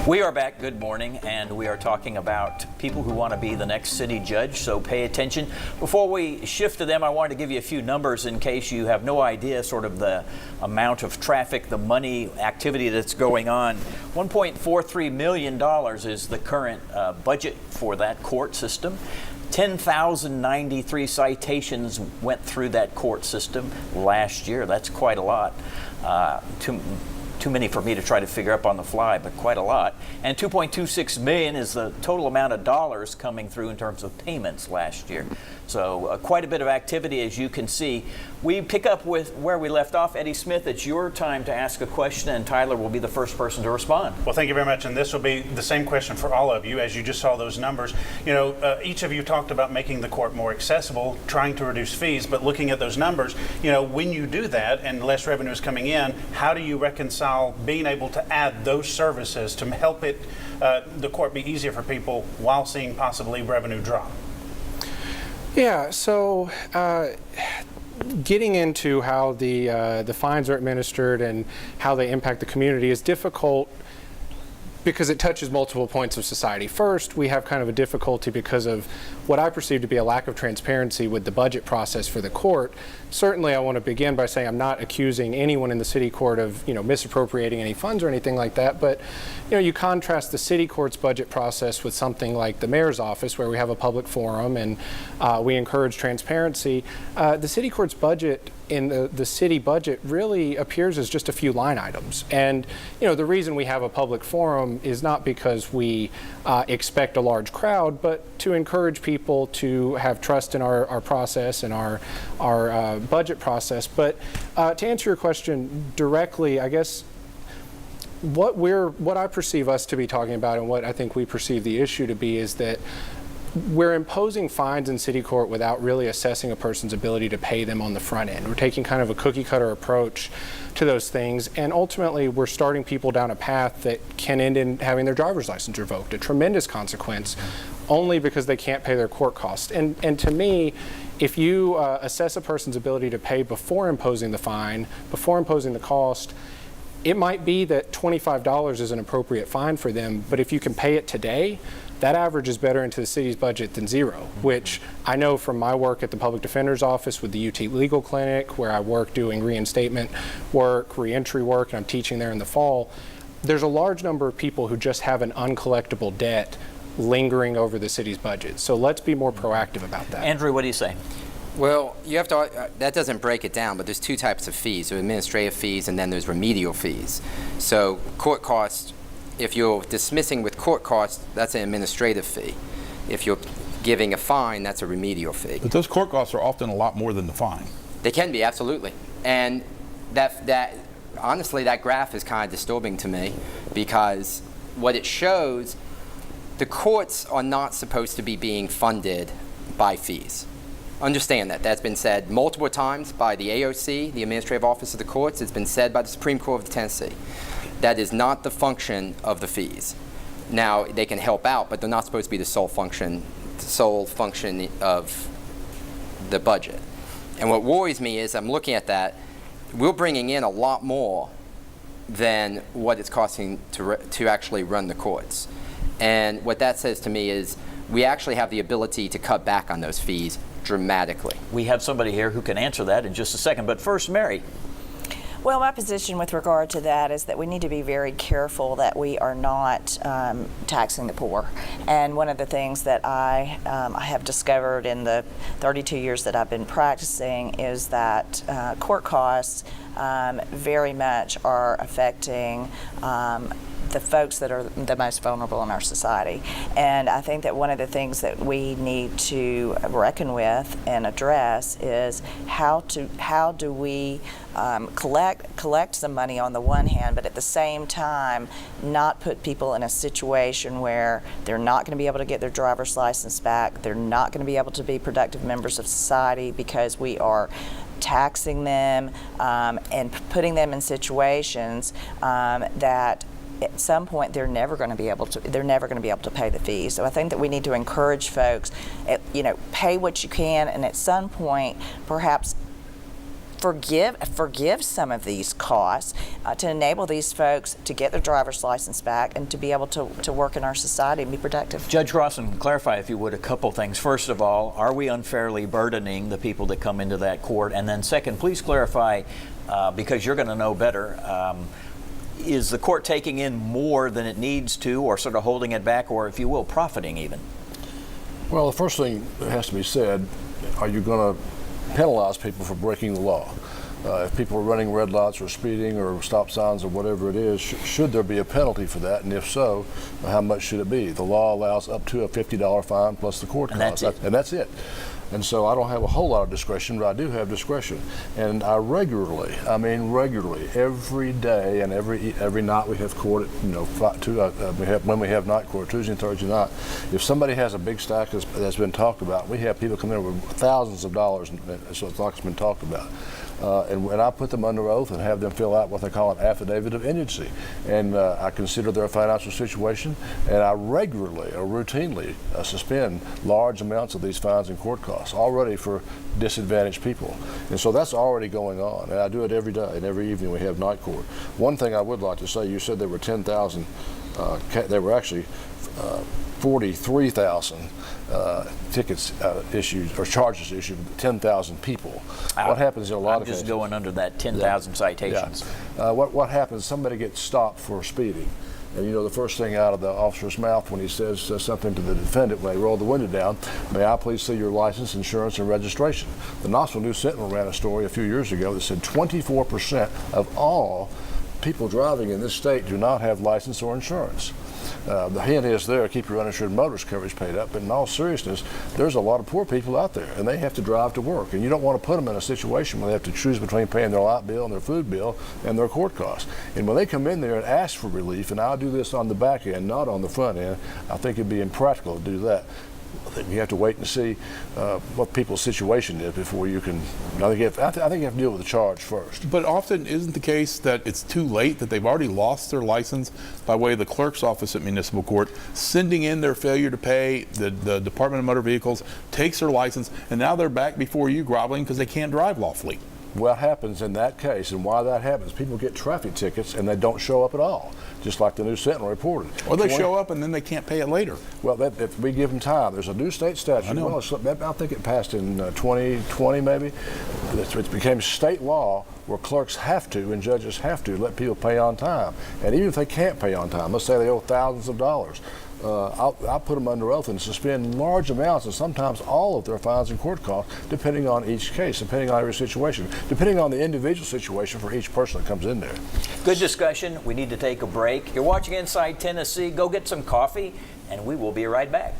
We are back. Good morning, and we are talking about people who want to be the next city judge, so pay attention. Before we shift to them, I wanted to give you a few numbers in case you have no idea sort of the amount of traffic, the money, activity that's going on. $1.43 million is the current budget for that court system. 10,093 citations went through that court system last year. That's quite a lot. Too many for me to try to figure up on the fly, but quite a lot. And $2.26 million is the total amount of dollars coming through in terms of payments last year. So quite a bit of activity, as you can see. We pick up with where we left off. Eddie Smith, it's your time to ask a question, and Tyler will be the first person to respond. Well, thank you very much. And this will be the same question for all of you, as you just saw those numbers. You know, each of you talked about making the court more accessible, trying to reduce fees, but looking at those numbers, you know, when you do that and less revenue is coming in, how do you reconcile being able to add those services to help it, the court be easier for people while seeing possibly revenue drop? Yeah, so getting into how the fines are administered and how they impact the community is difficult because it touches multiple points of society. First, we have kind of a difficulty because of what I perceive to be a lack of transparency with the budget process for the court. Certainly, I want to begin by saying I'm not accusing anyone in the city court of, misappropriating any funds or anything like that. But, you contrast the city court's budget process with something like the mayor's office, where we have a public forum and we encourage transparency. The city court's budget in the city budget really appears as just a few line items. And, the reason we have a public forum is not because we expect a large crowd, but to encourage people to have trust in our process and our budget process. But to answer your question directly, I guess what I perceive us to be talking about and what I think we perceive the issue to be is that we're imposing fines in city court without really assessing a person's ability to pay them on the front end. We're taking kind of a cookie cutter approach to those things, and ultimately we're starting people down a path that can end in having their driver's license revoked, a tremendous consequence, only because they can't pay their court costs. And to me, if you assess a person's ability to pay before imposing the fine, before imposing the cost, it might be that $25 is an appropriate fine for them, but if you can pay it today, that average is better into the city's budget than zero, which I know from my work at the Public Defender's Office with the UT Legal Clinic, where I work doing reinstatement work, reentry work, and I'm teaching there in the fall. There's a large number of people who just have an uncollectible debt lingering over the city's budget. So let's be more proactive about that. Andrew, what do you say? Well, you have to, that doesn't break it down, but there's two types of fees. There's administrative fees and then there's remedial fees. So court costs, if you're dismissing with court costs, that's an administrative fee. If you're giving a fine, that's a remedial fee. But those court costs are often a lot more than the fine. They can be, absolutely. And that honestly, that graph is kind of disturbing to me because what it shows, the courts are not supposed to be being funded by fees. Understand that. That's been said multiple times by the AOC, the Administrative Office of the Courts. It's been said by the Supreme Court of Tennessee. That is not the function of the fees. Now, they can help out, but they're not supposed to be the sole function of the budget. And what worries me is I'm looking at that, we're bringing in a lot more than what it's costing to actually run the courts. And what that says to me is we actually have the ability to cut back on those fees dramatically. We have somebody here who can answer that in just a second, but first, Mary. Well, my position with regard to that is that we need to be very careful that we are not taxing the poor. And one of the things that I have discovered in the 32 years that I've been practicing is that court costs very much are affecting the folks that are the most vulnerable in our society. And I think that one of the things that we need to reckon with and address is how do we collect some money on the one hand, but at the same time not put people in a situation where they're not going to be able to get their driver's license back, they're not going to be able to be productive members of society because we are taxing them and putting them in situations that at some point they're never going to be able to pay the fees. So I think that we need to encourage folks, pay what you can, and at some point perhaps forgive some of these costs to enable these folks to get their driver's license back and to be able to work in our society and be productive. Judge Rosson, clarify, if you would, a couple things. First of all, are we unfairly burdening the people that come into that court? And then second, please clarify, because you're going to know better, is the court taking in more than it needs to, or sort of holding it back, or, if you will, profiting even? Well, the first thing that has to be said, are you going to penalize people for breaking the law? If people are running red lights or speeding or stop signs or whatever it is, should there be a penalty for that? And if so, how much should it be? The law allows up to a $50 fine plus the court costs. And that's it. And so I don't have a whole lot of discretion, but I do have discretion. And I regularly, every day and every night we have court at, when we have night court, Tuesday and Thursday night, if somebody has a big stack that's been talked about, we have people come in with thousands of dollars, so it's like it's been talked about. And when I put them under oath and have them fill out what they call an affidavit of indigency, and I consider their financial situation, and I regularly or routinely suspend large amounts of these fines and court costs already for disadvantaged people. And so that's already going on, and I do it every day, and every evening we have night court. One thing I would like to say, you said there were 10,000, there were actually 43,000 tickets issued or charges issued, 10,000 people. What happens in a lot of cases? I'm just going under that 10,000 citations. Yeah. What happens, somebody gets stopped for speeding. And the first thing out of the officer's mouth when he says something to the defendant when they roll the window down, may I please see your license, insurance, and registration? The Knoxville News Sentinel ran a story a few years ago that said 24% of all people driving in this state do not have license or insurance. The hint is there, keep your uninsured motorist coverage paid up, but in all seriousness, there's a lot of poor people out there, and they have to drive to work, and you don't want to put them in a situation where they have to choose between paying their light bill and their food bill and their court costs. And when they come in there and ask for relief, and I'll do this on the back end, not on the front end, I think it'd be impractical to do that. You have to wait and see what people's situation is before you can. I think you have to deal with the charge first. But often isn't the case that it's too late, that they've already lost their license by way of the clerk's office at municipal court, sending in their failure to pay, the Department of Motor Vehicles takes their license, and now they're back before you groveling because they can't drive lawfully? What happens in that case, and why that happens, people get traffic tickets and they don't show up at all, just like the News Sentinel reported. Or they show up and then they can't pay it later. Well, if we give them time, there's a new state statute. I think it passed in 2020 maybe. It became state law where clerks have to and judges have to let people pay on time. And even if they can't pay on time, let's say they owe thousands of dollars, I'll put them under oath and suspend large amounts and sometimes all of their fines and court costs, depending on each case, depending on every situation, depending on the individual situation for each person that comes in there. Good discussion. We need to take a break. You're watching Inside Tennessee. Go get some coffee, and we will be right back.